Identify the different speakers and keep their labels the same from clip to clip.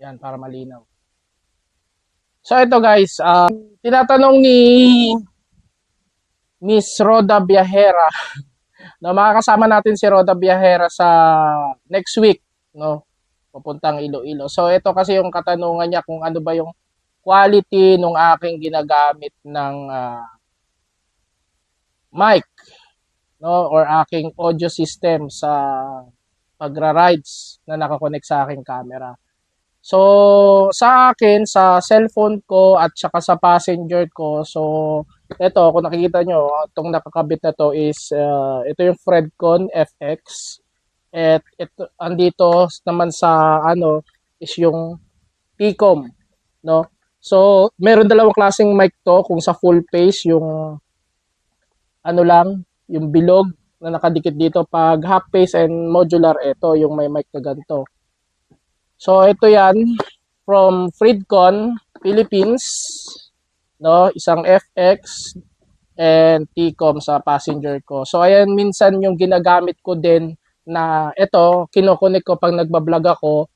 Speaker 1: Yan, para malinaw. So ito guys, tinatanong ni Miss Roda Viajera, no, makakasama natin si Roda Viajera sa next week, no, pupuntang Iloilo. So ito kasi yung katanungan niya kung ano ba yung quality nung aking ginagamit ng mic, no, or aking audio system sa pagra-rides na nakakonect sa aking camera. So, sa akin, sa cellphone ko at saka sa passenger ko, so, ito, kung nakikita nyo, itong nakakabit na to is, ito yung Fredcon FX. At ito, andito naman sa, is yung Picom, no? So, meron dalawang klaseng mic to, kung sa full face, yung, yung bilog na nakadikit dito. Pag half face and modular, ito, yung may mic na ganito. So ito yan from Fredcon Philippines, no, isang FX and Tcom sa passenger ko. So ayan minsan yung ginagamit ko din na ito kinokonek ko pag nagba-vlog ako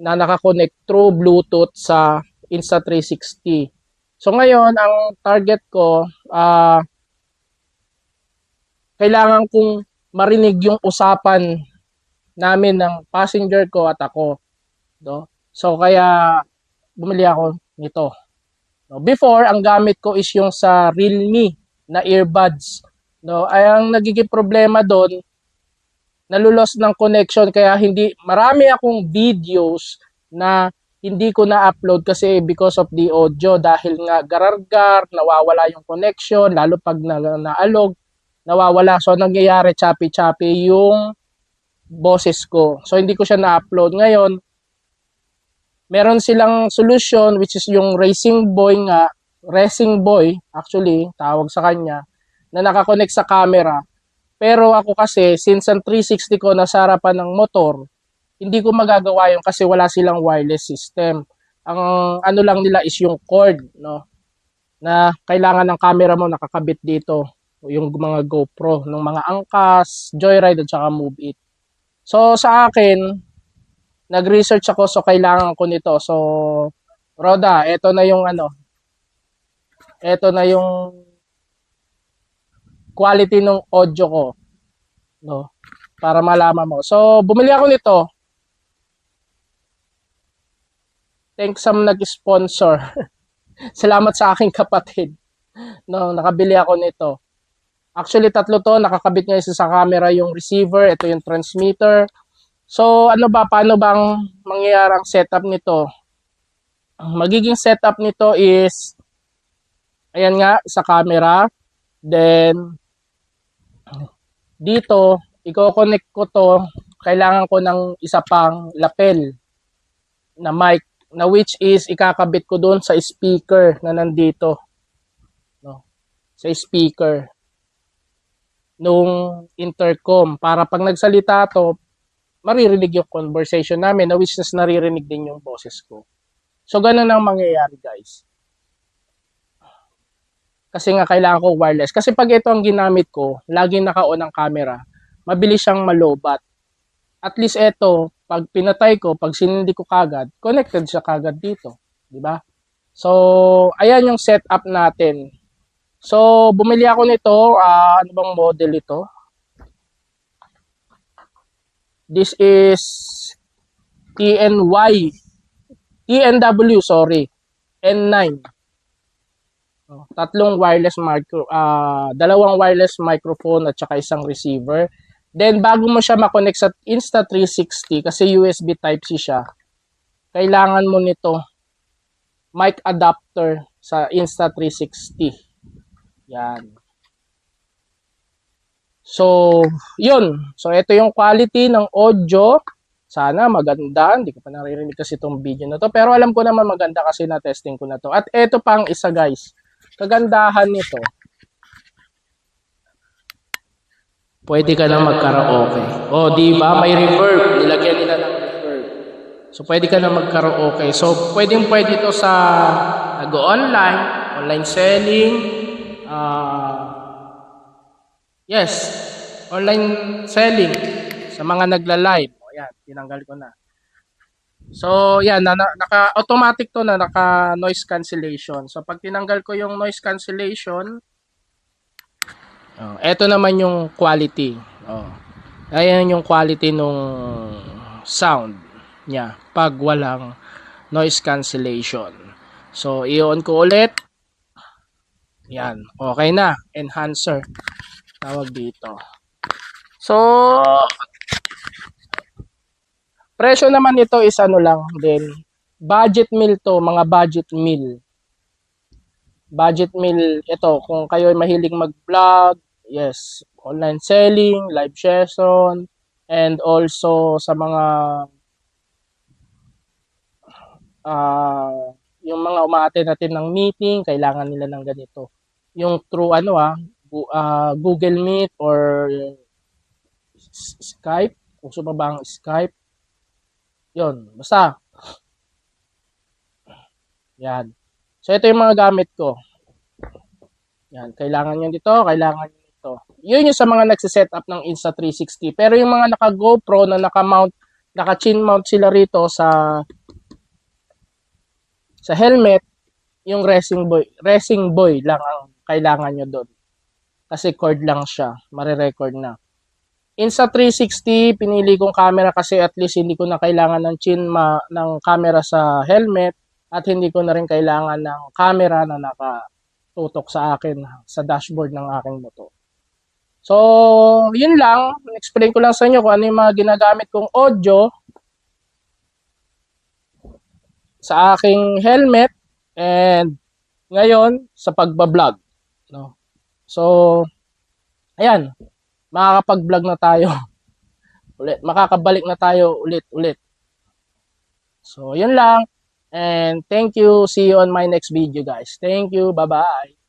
Speaker 1: na nakakonect through Bluetooth sa Insta360. So ngayon ang target ko kailangan kong marinig yung usapan namin ng passenger ko at ako. No? So kaya bumili ako nito. No? Before, ang gamit ko is yung sa Realme na earbuds. No? Ay ang nagiging problema doon, nalulos ng connection kaya hindi marami akong videos na hindi ko na-upload kasi because of the audio dahil nga garargar, nawawala yung connection, lalo pag naalog, nawawala. So nangyayari choppy-choppy yung boses ko. So hindi ko siya na-upload. Ngayon, meron silang solution which is yung Racing Boy actually, tawag sa kanya, na nakakonect sa camera. Pero ako kasi, since ang 360 ko nasa harapan ng motor, hindi ko magagawa yun kasi wala silang wireless system. Ang ano lang nila is yung cord, no? Na kailangan ng camera mo nakakabit dito. Yung mga GoPro, ng mga Angkas, Joyride at saka Move It. So sa akin, nag-research ako so kailangan ko nito. So Roda, ito na yung ito na yung quality ng audio ko, no? Para malaman mo. So bumili ako nito. Thanks sa nag-sponsor. Salamat sa aking kapatid. No, nakabili ako nito. Actually tatlo to, nakakabit nga isa sa camera yung receiver, ito yung transmitter. So, paano bang mangyayari ang setup nito? Ang magiging setup nito is, ayan nga, sa camera. Then, dito, i-connect ko to, kailangan ko ng isa pang lapel na mic, na which is ikakabit ko doon sa speaker na nandito. No? Sa speaker nung intercom. Para pag nagsalita to, maririnig yung conversation namin na which is naririnig din yung boses ko. So, ganun ang mangyayari, guys. Kasi nga, kailangan ko wireless. Kasi pag ito ang ginamit ko, laging naka-on ang camera, mabilis siyang malobat. At least ito, pag pinatay ko, pag sinindi ko kagad, connected siya kagad dito. Diba? So, ayan yung setup natin. So, bumili ako nito. Ano bang model ito? This is TNW, sorry. N9. Tatlong wireless dalawang wireless microphone at saka isang receiver. Then bago mo siya ma-connect sa Insta360 kasi USB Type-C siya, kailangan mo nito mic adapter sa Insta360. Yan. So, yun. So, ito yung quality ng audio. Sana maganda. Hindi ko pa naririnig kasi itong video na to. Pero alam ko naman maganda kasi na-testing ko na to. At ito pang isa guys. Kagandahan nito. Pwede ka na mag-karaoke. O, di ba? May reverb. Nilagyan nila ng reverb. So, pwede ka na mag-karaoke. So, pwede ito sa nag-online, online selling, yes, online selling sa mga nagla-live. O yan, tinanggal ko na. So, yan, naka-automatic to na naka-noise cancellation. So, pag tinanggal ko yung noise cancellation, eto naman yung quality. Oh, ayan yung quality nung sound niya pag walang noise cancellation. So, i-on ko ulit. Yan, okay na. Enhancer. Tawag dito. So, presyo naman nito is ano lang din. Budget meal to, mga budget meal. Budget meal, ito, kung kayo ay mahilig mag-vlog, yes, online selling, live session, and also sa mga yung mga umaattend natin ng meeting, kailangan nila ng ganito. Yung through Google Meet or Skype, uso pa ba ang Skype? Yun, basta, yan. So, ito yung mga gamit ko. Yan, kailangan nyo dito, kailangan nyo dito. Yun yung sa mga nagsiset up ng Insta360. Pero yung mga naka-GoPro na naka-mount, naka-chin mount sila rito sa helmet, yung racing boy lang ang kailangan nyo doon. Kasi cord lang siya, marirecord na. Insta360, pinili kong camera kasi at least hindi ko na kailangan ng ng camera sa helmet at hindi ko na rin kailangan ng camera na nakatutok sa akin sa dashboard ng aking motor. So, yun lang. Explain ko lang sa inyo kung ano yung mga ginagamit kong audio sa aking helmet and ngayon sa pagbablog. No? So, ayan. Makakapag-vlog na tayo ulit. Makakabalik na tayo ulit. So, yun lang. And thank you. See you on my next video, guys. Thank you. Bye-bye.